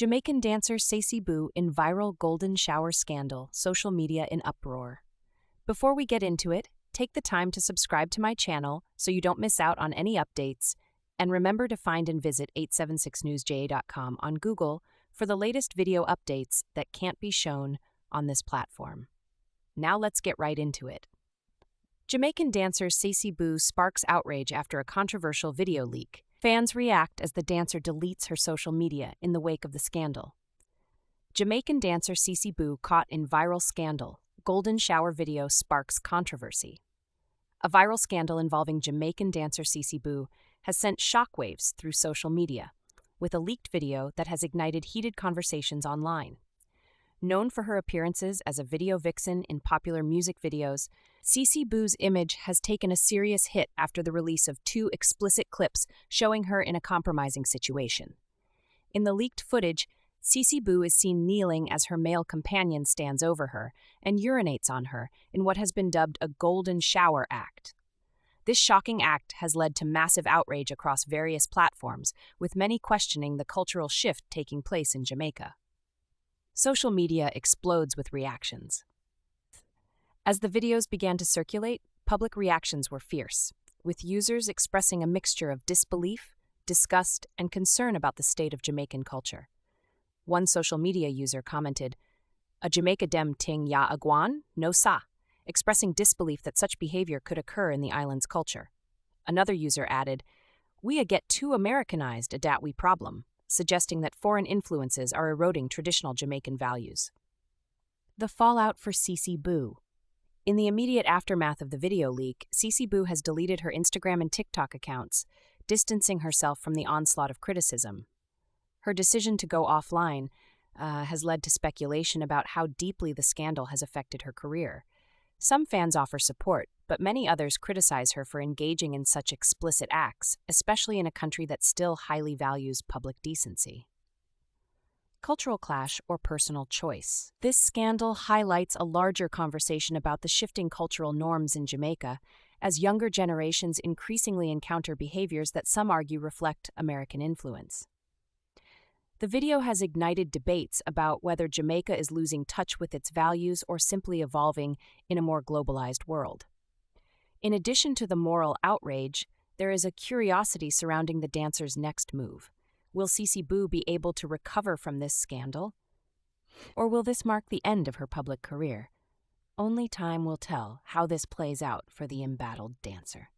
Jamaican dancer Ceci in viral golden shower scandal, social media in uproar. Before we get into it, take the time to subscribe to my channel so you don't miss out on any updates, and remember to find and visit 876newsja.com on Google for the latest video updates that can't be shown on this platform. Now let's get right into it. Jamaican dancer Ceci sparks outrage after a controversial video leak. Fans react as the dancer deletes her social media in the wake of the scandal. Jamaican dancer Ceci caught in viral scandal. Golden shower video sparks controversy. A viral scandal involving Jamaican dancer Ceci has sent shockwaves through social media, with a leaked video that has ignited heated conversations online. Known for her appearances as a video vixen in popular music videos, Ceci image has taken a serious hit after the release of 2 explicit clips showing her in a compromising situation. In the leaked footage, Ceci is seen kneeling as her male companion stands over her and urinates on her in what has been dubbed a golden shower act. This shocking act has led to massive outrage across various platforms, with many questioning the cultural shift taking place in Jamaica. Social media explodes with reactions. As the videos began to circulate, public reactions were fierce, with users expressing a mixture of disbelief, disgust, and concern about the state of Jamaican culture. One social media user commented, "A Jamaica dem ting ya aguan, no sa," expressing disbelief that such behavior could occur in the island's culture. Another user added, "We a get too Americanized a dat we problem," suggesting that foreign influences are eroding traditional Jamaican values. The fallout for Ceci. In the immediate aftermath of the video leak, Ceci has deleted her Instagram and TikTok accounts, distancing herself from the onslaught of criticism. Her decision to go offline has led to speculation about how deeply the scandal has affected her career. Some fans offer support, but many others criticize her for engaging in such explicit acts, especially in a country that still highly values public decency. Cultural clash or personal choice. This scandal highlights a larger conversation about the shifting cultural norms in Jamaica, as younger generations increasingly encounter behaviors that some argue reflect American influence. The video has ignited debates about whether Jamaica is losing touch with its values or simply evolving in a more globalized world. In addition to the moral outrage, there is a curiosity surrounding the dancer's next move. Will Ceci be able to recover from this scandal? Or will this mark the end of her public career? Only time will tell how this plays out for the embattled dancer.